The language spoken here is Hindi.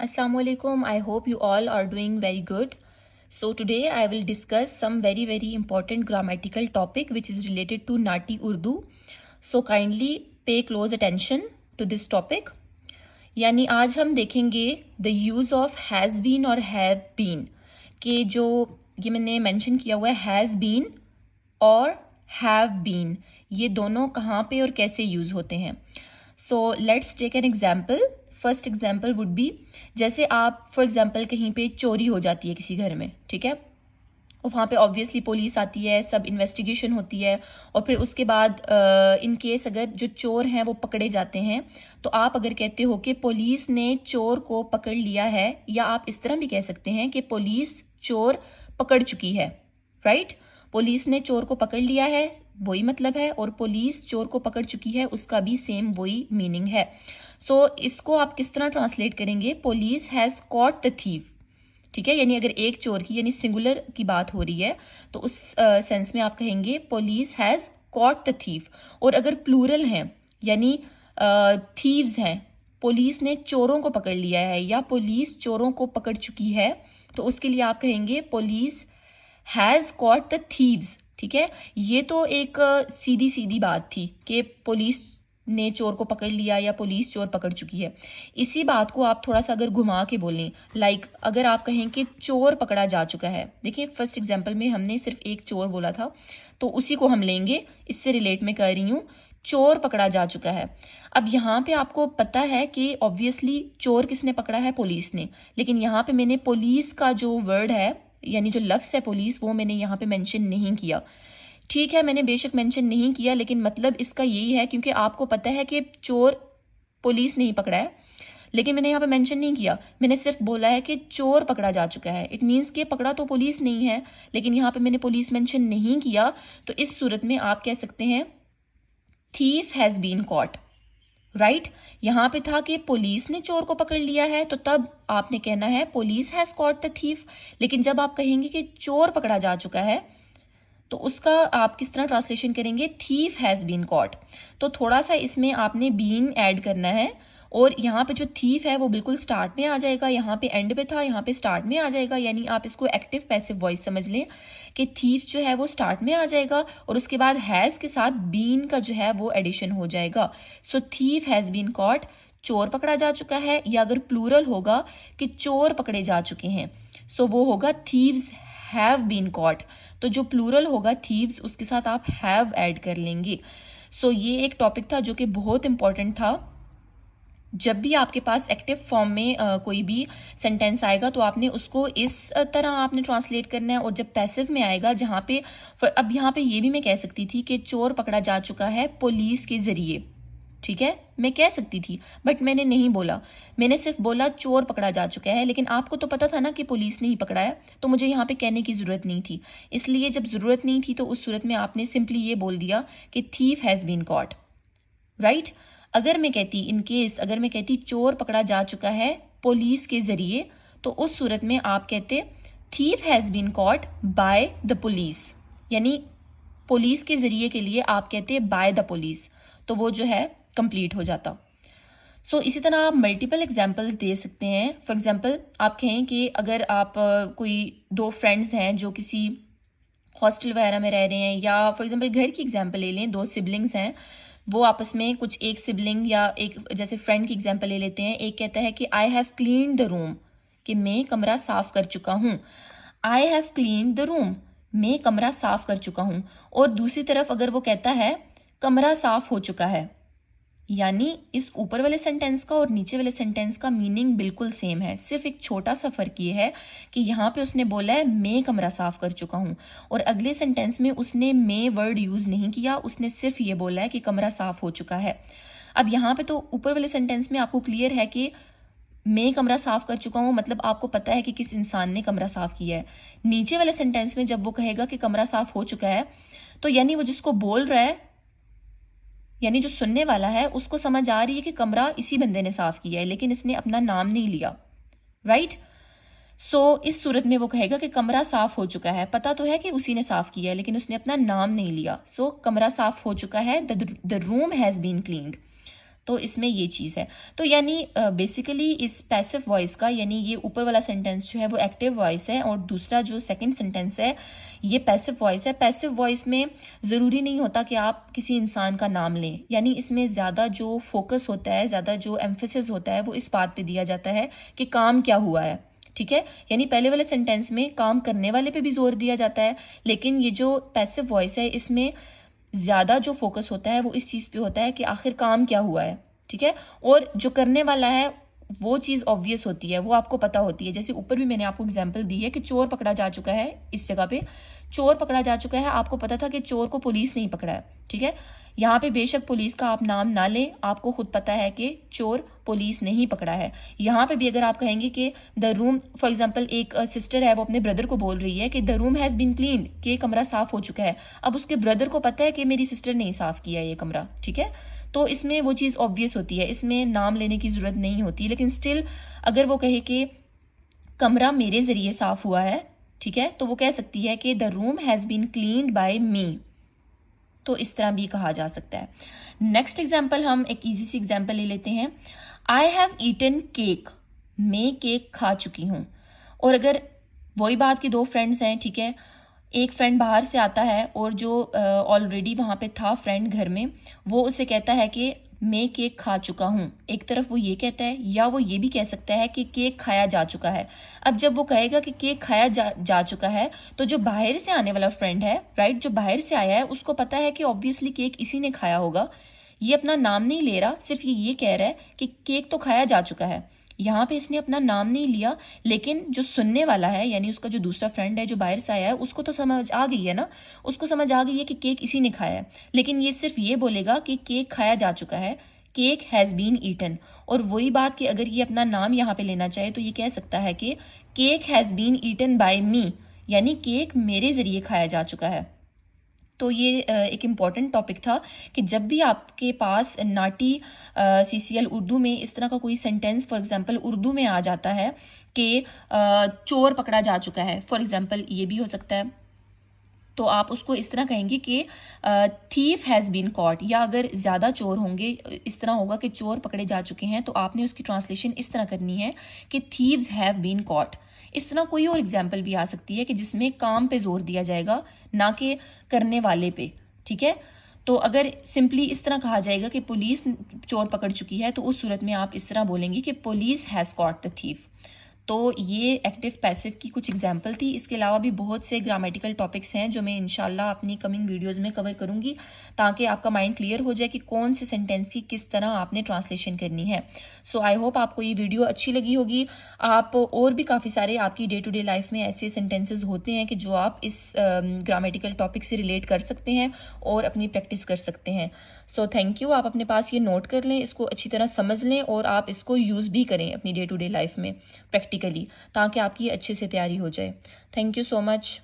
Assalamualaikum. I hope you all are doing very good. So today I will discuss some very important grammatical topic which is related to Nati Urdu. So kindly pay close attention to this topic. यानी आज हम देखेंगे the use of has been और have been के जो ये मैंने मेंशन किया हुआ है has been और have been ये दोनों कहाँ पे और कैसे यूज होते हैं. So let's take an example. First example would be जैसे आप फॉर एग्जाम्पल कहीं पे चोरी हो जाती है किसी घर में, ठीक है, और वहाँ पे ऑब्वियसली पुलिस आती है, सब इन्वेस्टिगेशन होती है और फिर उसके बाद इन केस अगर जो चोर हैं वो पकड़े जाते हैं तो आप अगर कहते हो कि पुलिस ने चोर को पकड़ लिया है, या आप इस तरह भी कह सकते हैं कि पुलिस चोर पकड़ चुकी है. राइट, पुलिस ने चोर को पकड़ लिया है वही मतलब है, और पुलिस चोर को पकड़ चुकी है उसका भी सेम वही मीनिंग है. सो इसको आप किस तरह ट्रांसलेट करेंगे, police has caught the thief. ठीक है, यानी अगर एक चोर की यानी सिंगुलर की बात हो रही है तो उस सेंस में आप कहेंगे police has caught the thief. और अगर प्लूरल हैं यानी थीव्स हैं, पुलिस ने चोरों को पकड़ लिया है या पुलिस चोरों को पकड़ चुकी है, तो उसके लिए आप कहेंगे police has caught the thieves. ठीक है, ये तो एक सीधी बात थी कि पुलिस ने चोर को पकड़ लिया या पुलिस चोर पकड़ चुकी है. इसी बात को आप थोड़ा सा अगर घुमा के बोलें, लाइक अगर आप कहें कि चोर पकड़ा जा चुका है. देखिए फर्स्ट एग्जांपल में हमने सिर्फ एक चोर बोला था तो उसी को हम लेंगे, इससे रिलेट में कर रही हूँ, चोर पकड़ा जा चुका है. अब यहाँ पे आपको पता है कि ऑब्वियसली चोर किसने पकड़ा है, पुलिस ने, लेकिन यहाँ पे मैंने पुलिस का जो वर्ड है यानी जो लफ्ज़ है पुलिस वो मैंने यहाँ पे मेंशन नहीं किया. ठीक है, मैंने बेशक मेंशन नहीं किया, लेकिन मतलब इसका यही है क्योंकि आपको पता है कि चोर पुलिस नहीं पकड़ा है, लेकिन मैंने यहाँ पे मेंशन नहीं किया, मैंने सिर्फ बोला है कि चोर पकड़ा जा चुका है. इट मीन्स कि पकड़ा तो पुलिस नहीं है, लेकिन यहाँ पे मैंने पुलिस मेंशन नहीं किया. तो इस सूरत में आप कह सकते हैं thief has been caught. Right, यहाँ पे था कि पुलिस ने चोर को पकड़ लिया है, तो तब आपने कहना है police has caught the thief. लेकिन जब आप कहेंगे कि चोर पकड़ा जा चुका है तो उसका आप किस तरह ट्रांसलेशन करेंगे, थीफ हैज बीन कॉट. तो थोड़ा सा इसमें आपने बीन ऐड करना है, और यहाँ पे जो थीफ है वो बिल्कुल स्टार्ट में आ जाएगा, यहाँ पे एंड पे था, यहाँ पे स्टार्ट में आ जाएगा. यानी आप इसको एक्टिव पैसिव वॉइस समझ लें कि थीफ जो है वो स्टार्ट में आ जाएगा और उसके बाद हैज के साथ बीन का जो है वो एडिशन हो जाएगा. सो थीफ हैज बीन कॉट, चोर पकड़ा जा चुका है, या अगर प्लूरल होगा कि चोर पकड़े जा चुके हैं, सो वो होगा थीव्स हैव बीन कॉट. तो जो प्लूरल होगा थीव्स उसके साथ आप हैव ऐड कर लेंगे. सो ये एक टॉपिक था जो कि बहुत इंपॉर्टेंट था. जब भी आपके पास एक्टिव फॉर्म में कोई भी सेंटेंस आएगा तो आपने उसको इस तरह आपने ट्रांसलेट करना है, और जब पैसिव में आएगा जहाँ पे अब यहाँ पे ये भी मैं कह सकती थी कि चोर पकड़ा जा चुका है पुलिस के जरिए. ठीक है, मैं कह सकती थी बट मैंने नहीं बोला, मैंने सिर्फ बोला चोर पकड़ा जा चुका है. लेकिन आपको तो पता था ना कि पुलिस ने ही पकड़ा है, तो मुझे यहाँ पे कहने की ज़रूरत नहीं थी. इसलिए जब ज़रूरत नहीं थी तो उस सूरत में आपने सिंपली ये बोल दिया कि thief has been caught. Right, अगर मैं कहती इन केस अगर मैं कहती चोर पकड़ा जा चुका है पुलिस के ज़रिए, तो उस सूरत में आप कहते thief has been caught by the police. यानी पुलिस के ज़रिए के लिए आप कहते बाय द पुलिस, तो वो जो है कंप्लीट हो जाता. सो इसी तरह आप मल्टीपल एग्जाम्पल्स दे सकते हैं. फॉर एग्जाम्पल आप कहें कि अगर आप कोई दो फ्रेंड्स हैं जो किसी हॉस्टल वगैरह में रह रहे हैं, या फॉर एग्जाम्पल घर की एग्जाम्पल ले लें, दो सिबलिंग्स हैं, वो आपस में कुछ एक सिबलिंग या एक जैसे फ्रेंड की एग्जाम्पल ले लेते हैं. एक कहता है कि I have clean the room, कि मैं कमरा साफ कर चुका हूँ. I have clean the room, मैं कमरा साफ कर चुका हूँ. और दूसरी तरफ अगर वो कहता है कमरा साफ हो चुका है, यानी इस ऊपर वाले सेंटेंस का और नीचे वाले सेंटेंस का मीनिंग बिल्कुल सेम है. सिर्फ एक छोटा सा फर्क ये है कि यहाँ पे उसने बोला है मैं कमरा साफ कर चुका हूँ, और अगले सेंटेंस में उसने मैं वर्ड यूज़ नहीं किया, उसने सिर्फ ये बोला है कि कमरा साफ हो चुका है. अब यहाँ पे तो ऊपर वाले सेंटेंस में आपको क्लियर है कि मैं कमरा साफ कर चुका हूँ, मतलब आपको पता है कि किस इंसान ने कमरा साफ किया है. नीचे वाले सेंटेंस में जब वो कहेगा कि कमरा साफ हो चुका है, तो यानी वो जिसको बोल रहा है यानी जो सुनने वाला है उसको समझ आ रही है कि कमरा इसी बंदे ने साफ किया है, लेकिन इसने अपना नाम नहीं लिया. राइट, सो इस सूरत में वो कहेगा कि कमरा साफ हो चुका है. पता तो है कि उसी ने साफ किया है, लेकिन उसने अपना नाम नहीं लिया. सो कमरा साफ हो चुका है, the room has been cleaned. तो इसमें ये चीज़ है। तो यानी बेसिकली इस पैसिव वॉइस का, यानी ये ऊपर वाला सेंटेंस जो है वो एक्टिव वॉइस है, और दूसरा जो सेकंड सेंटेंस है ये पैसिव वॉइस है। पैसिव वॉइस में ज़रूरी नहीं होता कि आप किसी इंसान का नाम लें, यानी इसमें ज़्यादा जो फोकस होता है, ज़्यादा जो एम्फेसिस होता है वो इस बात पे दिया जाता है कि काम क्या हुआ है। ठीक है, यानी पहले वाले सेंटेंस में काम करने वाले पे भी जोर दिया जाता है, लेकिन ये जो पैसिव वॉइस है इसमें ज़्यादा जो फोकस होता है वो इस चीज़ पे होता है कि आखिर काम क्या हुआ है। ठीक है, और जो करने वाला है वो चीज़ ऑब्वियस होती है, वो आपको पता होती है। जैसे ऊपर भी मैंने आपको एग्जांपल दी है कि चोर पकड़ा जा चुका है, इस जगह पे चोर पकड़ा जा चुका है, आपको पता था कि चोर को पुलिस नहीं पकड़ा है। ठीक है, यहाँ पे बेशक पुलिस का आप नाम ना लें, आपको खुद पता है कि चोर पुलिस नहीं पकड़ा है। यहाँ पे भी अगर आप कहेंगे कि द रूम, फॉर एग्जांपल एक सिस्टर है वो अपने ब्रदर को बोल रही है कि the room has been cleaned, कि कमरा साफ हो चुका है। अब उसके ब्रदर को पता है कि मेरी सिस्टर ने साफ किया ये कमरा। ठीक है, तो इसमें वो चीज़ ऑब्वियस होती है, इसमें नाम लेने की ज़रूरत नहीं होती। लेकिन स्टिल अगर वो कहे कि कमरा मेरे ज़रिए साफ हुआ है, ठीक है, तो वो कह सकती है कि the room has been cleaned by me. तो इस तरह भी कहा जा सकता है। नेक्स्ट एग्जाम्पल, हम एक इजी सी एग्जाम्पल ले लेते हैं। आई हैव ईटन केक, मैं केक खा चुकी हूँ। और अगर वही बात की दो फ्रेंड्स हैं, ठीक है, एक फ्रेंड बाहर से आता है और जो ऑलरेडी वहाँ पे था फ्रेंड घर में, वो उसे कहता है कि मैं केक खा चुका हूँ। एक तरफ वो ये कहता है, या वो ये भी कह सकता है कि केक खाया जा चुका है। अब जब वो कहेगा कि केक खाया जा चुका है, तो जो बाहर से आने वाला फ्रेंड है, राइट, जो बाहर से आया है, उसको पता है कि ऑब्वियसली केक इसी ने खाया होगा। ये अपना नाम नहीं ले रहा, सिर्फ ये कह रहा है कि केक तो खाया जा चुका है। यहाँ पे इसने अपना नाम नहीं लिया, लेकिन जो सुनने वाला है, यानी उसका जो दूसरा फ्रेंड है जो बाहर से आया है, उसको तो समझ आ गई है ना, उसको समझ आ गई है कि केक इसी ने खाया है। लेकिन ये सिर्फ ये बोलेगा कि केक खाया जा चुका है, केक हैज़ बीन ईटन। और वही बात कि अगर ये अपना नाम यहाँ पे लेना चाहे तो ये कह सकता है कि cake has been eaten by me, यानी केक मेरे जरिए खाया जा चुका है। तो ये एक इम्पॉर्टेंट टॉपिक था कि जब भी आपके पास नाटी CCL उर्दू में इस तरह का कोई सेंटेंस फॉर एग्जांपल उर्दू में आ जाता है कि चोर पकड़ा जा चुका है, फॉर एग्जांपल ये भी हो सकता है, तो आप उसको इस तरह कहेंगे कि थीफ हैज़ बीन कॉट। या अगर ज़्यादा चोर होंगे, इस तरह होगा कि चोर पकड़े जा चुके हैं, तो आपने उसकी ट्रांसलेशन इस तरह करनी है कि थीव्स हैव बीन कॉट। इस तरह कोई और एग्जाम्पल भी आ सकती है कि जिसमें काम पे जोर दिया जाएगा, ना कि करने वाले पे। ठीक है, तो अगर सिंपली इस तरह कहा जाएगा कि पुलिस चोर पकड़ चुकी है, तो उस सूरत में आप इस तरह बोलेंगे कि police has caught the thief. तो ये एक्टिव पैसिव की कुछ एग्जाम्पल थी। इसके अलावा भी बहुत से ग्रामेटिकल टॉपिक्स हैं जो मैं इंशाल्लाह अपनी कमिंग वीडियोस में कवर करूंगी, ताकि आपका माइंड क्लियर हो जाए कि कौन से सेंटेंस की किस तरह आपने ट्रांसलेशन करनी है। सो आई होप आपको ये वीडियो अच्छी लगी होगी। आप और भी काफ़ी सारे आपकी डे टू डे लाइफ में ऐसे सेंटेंसेज होते हैं कि जो आप इस ग्रामेटिकल टॉपिक से रिलेट कर सकते हैं और अपनी प्रैक्टिस कर सकते हैं। So thank you. आप अपने पास ये नोट कर लें, इसको अच्छी तरह समझ लें और आप इसको यूज़ भी करें अपनी डे टू डे लाइफ में प्रैक्टिकली, ताकि आपकी अच्छे से तैयारी हो जाए। Thank you so much.